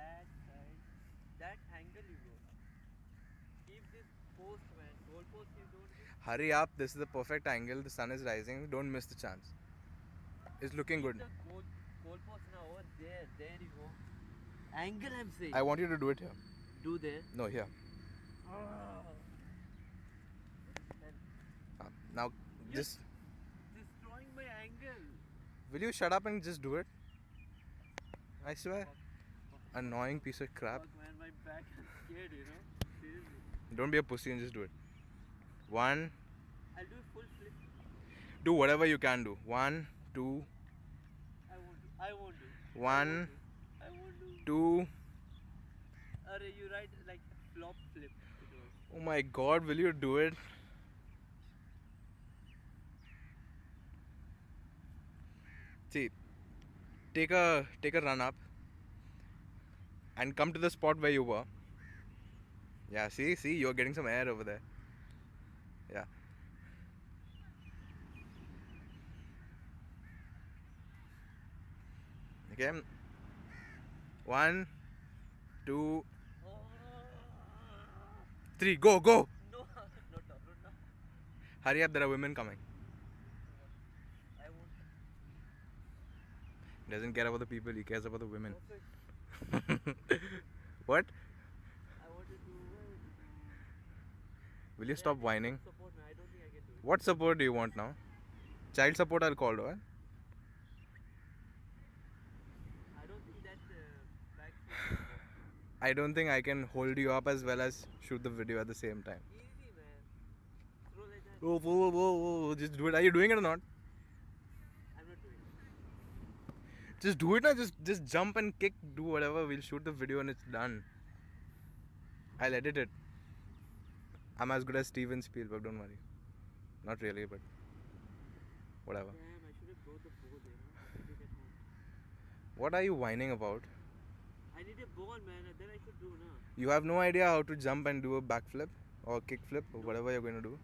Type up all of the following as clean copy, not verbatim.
that side, that angle you go. Keep this post, man. Goal post you don't give. Hurry up, this is the perfect angle. The sun is rising. Don't miss the chance. It's looking Keep good. the goal post now over there. There you go. Angle I'm saying. I want you to do it here. Do there. No, here. Oh. Now, You're just destroying my angle. will you shut up and just do it? I swear. Fuck, Annoying piece of crap. fuck, man, my back is scared, you know. Seriously. Don't be a pussy and just do it. One. I'll do a full flip. Do whatever you can do. 1, 2, I won't do. I won't do. 1, I won't do. 2. Are you right? Like flop flip. It was. Oh my god, will you do it? See, take a run up and come to the spot where you were. Yeah, see, you're getting some air over there. Yeah. Okay. 1, 2, 3. Go, go. No, not now, not now. Hurry up, there are women coming. I won't. He doesn't care about the people, he cares about the women. Perfect. What? I wanted to. Will you stop whining? Support, man. I don't think I can do it. What support do you want now? Child support I'll call, right? I don't think that back flip. I don't think I can hold you up as well as shoot the video at the same time. Easy, man. Throw like that. Oh, whoa, whoa, whoa, just do it. Are you doing it or not? I'm not doing it. Just do it now. Just jump and kick. Do whatever. We'll shoot the video and it's done. I'll edit it. I'm as good as Steven Spielberg. Don't worry. Not really, but whatever. Damn, I should have brought the ball there. I did it at home. What are you whining about? I need a ball, man. Then I should do now. You have no idea how to jump and do a backflip or kickflip or whatever you're going to do.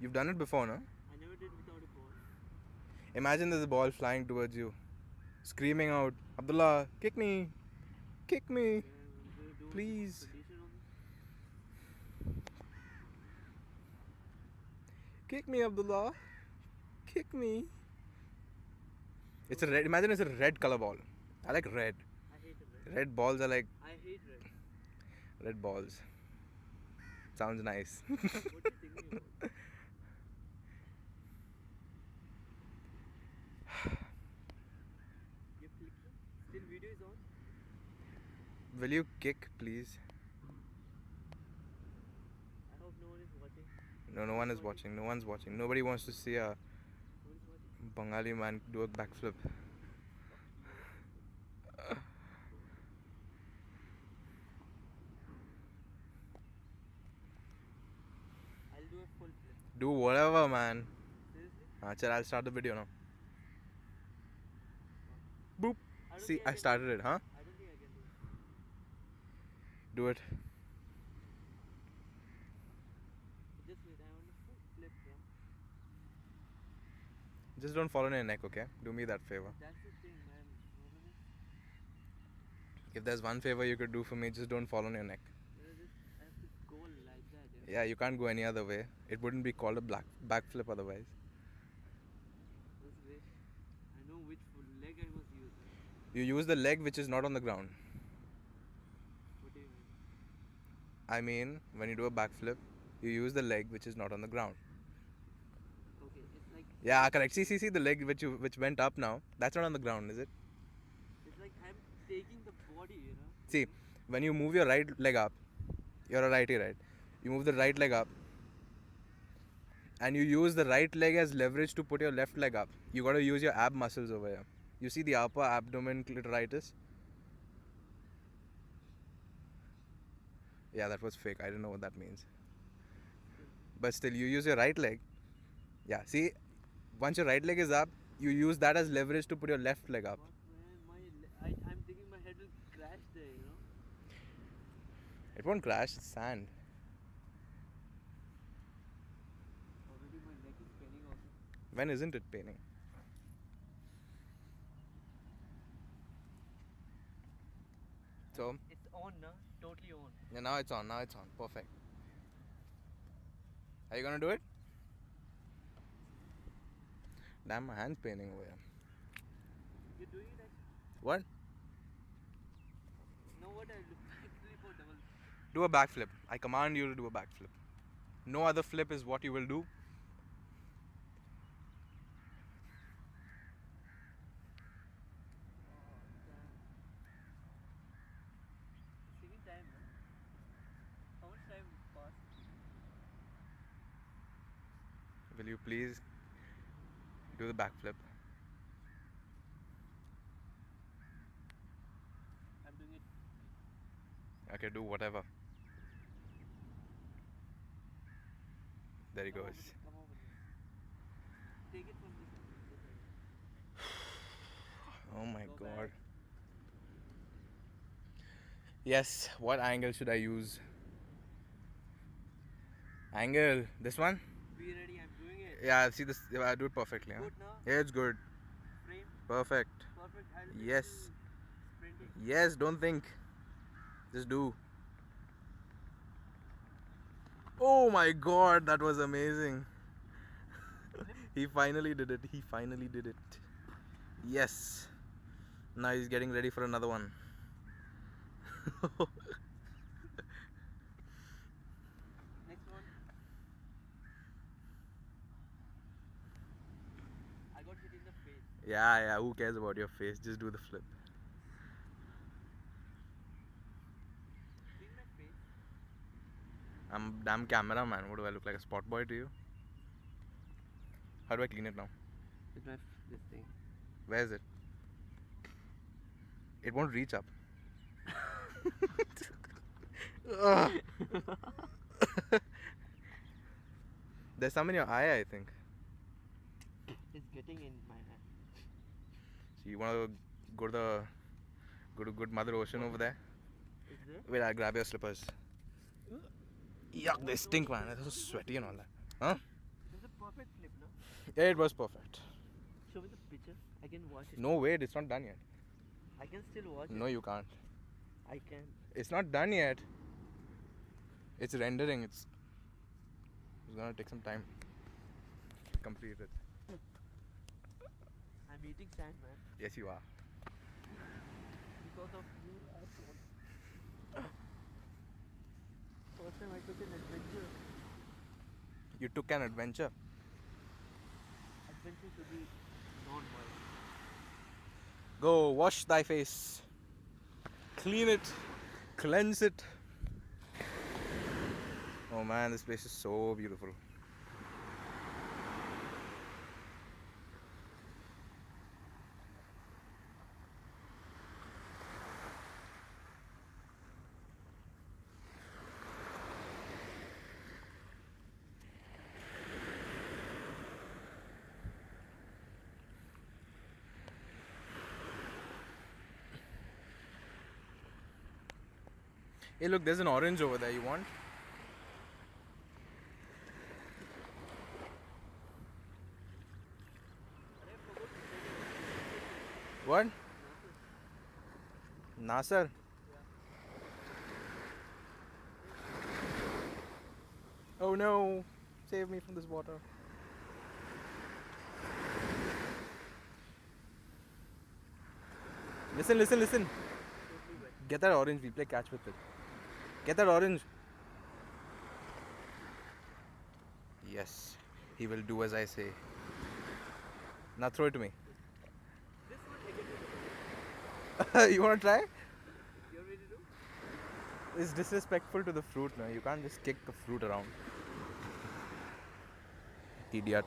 You've done it before, no? I never did without a ball. Imagine there's a ball flying towards you, screaming out, Abdullah, kick me, kick me, Yeah, I'm gonna do please. condition on Kick me, Abdullah. Kick me. It's a red. Imagine it's a red color ball. I like red. I hate red. Red balls are like I hate red. red balls. Sounds nice. What are you thinking about? You're clicking? Still video is on? Will you kick, please? I hope no one is watching. No, no one is watching. No one's watching. Nobody wants to see a No one is watching. Bengali man do a backflip. I'll do a full flip. Do whatever, man. Seriously? Chal, I'll start the video now. Boop. I don't See, think I can started do it, huh? I don't think I can do it. Do it. Just wait, I want a full flip, bro. Just don't fall on your neck, okay? Do me that favor. That's the thing, man. Problem is, If there's one favor you could do for me, just don't fall on your neck. I have to go like that. You know? Yeah, you can't go any other way. It wouldn't be called a backflip otherwise. Just wait. I know which leg I was using. You use the leg which is not on the ground. What do you mean? I mean, when you do a backflip, you use the leg which is not on the ground. Okay, it's like Yeah, correct. See, the leg which went up now, that's not on the ground, is it? it's like I'm taking the body, you know. See, when you move your right leg up, you're a righty, right? You move the right leg up, and you use the right leg as leverage to put your left leg up. You got to use your ab muscles over here. You see the upper abdomen clitoritis? Yeah, that was fake. I don't know what that means. But still, you use your right leg. Yeah, see, once your right leg is up, you use that as leverage to put your left leg up. Fuck, man, I'm thinking my head will crash there, you know. It won't crash, it's sand. Already my neck is paining also. When isn't it paining? So, It's on now, totally on. yeah, now it's on. Now it's on. Perfect. Are you gonna do it? Damn, my hand's paining over here. You're doing it actually? What? No, what I'll do? Backflip or double? Do a backflip. I command you to do a backflip. No other flip is what you will do. Oh, damn. It's taking time, man. How much time passed? Will you please do the backflip? I'm doing it. Okay, do whatever. There he Come goes. over here. Come over here. Take it from this angle. Oh my Go god. back. Yes, what angle should I use? Angle. This one? Be ready, I'm doing it. Yeah, see this. I do it perfectly. Huh? Good now? Yeah, it's good. Frame. Perfect. Perfect. I'll be Yes. sprinting. Yes, don't think. Just do. Oh my god, that was amazing. He finally did it. He finally did it. Yes. Now he's getting ready for another one. Next one. I got hit in the face. Yeah, who cares about your face? Just do the flip. See my face? I'm damn cameraman. What do I look like? A spot boy to you? How do I clean it now? With my this thing. Where is it? It won't reach up. Ugh. There's some in your eye, I think. It's getting in my hand. So you wanna go to good Mother Ocean over there? Is there? Wait, I'll grab your slippers. Yuck, they stink, man. They're so sweaty and all that. Huh? It's a perfect flip, no? Yeah, it was perfect. Show me the picture. I can watch it. No, wait, it's not done yet. I can still watch No, it. you can't. I can. It's not done yet. It's rendering. It's gonna take some time. Complete it. I'm eating sand, man. Yes, you are. Because of you, I thought. First time I took an adventure. You took an adventure. Adventure should be non-violent. Go wash thy face. Clean it. Cleanse it. Oh man, this place is so beautiful. Hey, look, there's an orange over there. You want? What? Nasser? Oh no! Save me from this water. Listen, listen, listen. Totally wet. Get that orange. We play catch with it. Get that orange. Yes, he will do as I say. Now throw it to me. This one again. You wanna try? You're ready to do? It's disrespectful to the fruit, man. You can't just kick the fruit around. Idiot.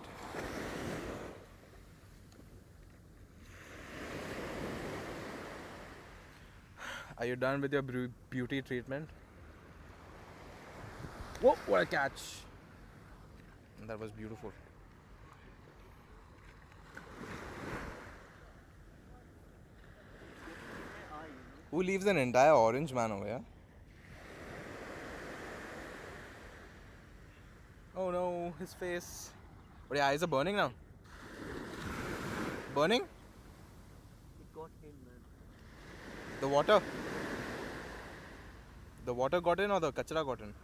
Are you done with your beauty treatment? Whoa, what a catch! That was beautiful. My eye, Who leaves an entire orange man over here? Oh no, his face. But your eyes are burning now. Burning? It got him, man. The water? The water got in or the kachra got in?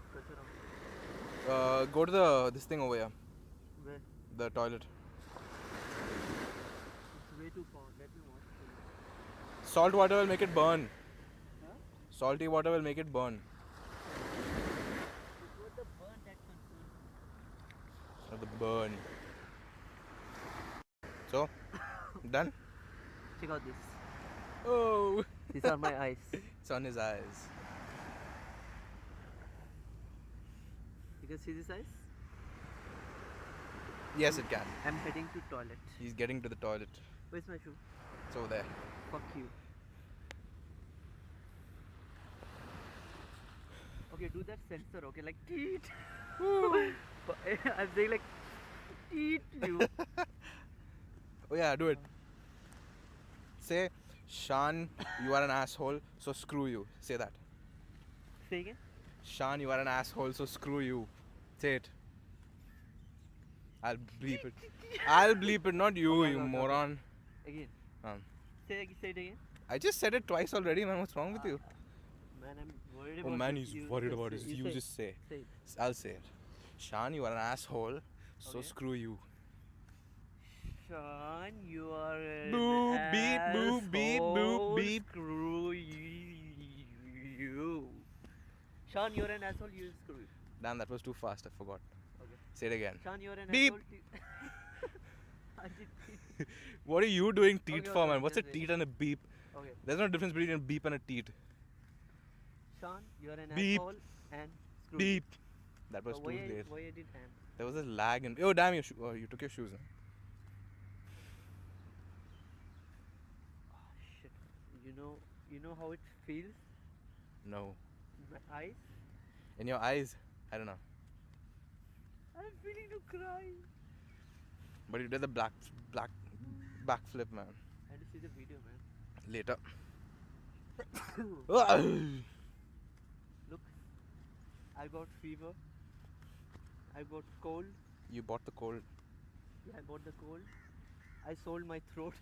Kachara. Go to this thing over here, Where? the toilet. It's way too far. Let me watch. Salt water will make it burn. Huh? Salty water will make it burn. It was the burn that concerns me. Or the burn. So, done? Check out this. Oh, These are my eyes. it's on his eyes. You can see these eyes? Yes, it can. I'm heading to toilet. He's getting to the toilet. Where's my shoe? It's over there. Fuck you. Okay, do that sensor, okay? Like teet. I'm saying like teet you. Oh yeah, do it. Say, Shan, you are an asshole, so screw you. Say that. Say again. Shan, you are an asshole, so screw you. Say it. I'll bleep it. I'll bleep it, not you, Okay, you okay, moron. Again. Um, Say it again. I just said it twice already, man. What's wrong with you? Man, I'm worried Oh about man, this. he's You worried just about say- his. you You say it. just say. Say it. I'll say it. Shan, you are an asshole, so Okay. screw you. Sean, you are an Boop, beep, boop, beep, boop, asshole. beep. Screw you. Sean, you're an asshole. You screw you. Damn, that was too fast. I forgot. Okay. Say it again. Sean, you're an Beep. asshole. I did. What are you doing teat Okay, for, okay, man? What's a just teat and a beep? Okay. There's no difference between a beep and a teat. Sean, you're an Beep. asshole and screw Beep. That was you. too late. Why I did and? There was a lag in. Oh damn! You took your shoes. Huh? Oh, shit. You know how it feels No. in my eyes? In your eyes, I don't know. I'm feeling to cry. But you did the backflip, man. I had to see the video, man. Later. Look, I got fever. I got cold. You bought the cold. Yeah, I bought the cold. I sold my throat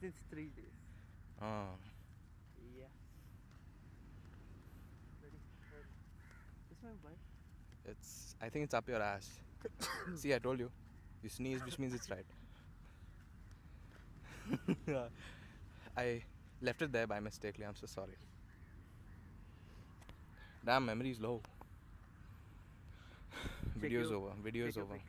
since 3 days. Oh. Yeah. Ready? Is my mic? I think it's up your ass. See, I told you. You sneezed, which means it's right. I left it there by mistakenly. I'm so sorry. Damn, memory's low. Check Video's your- over. Video's check your over. pic.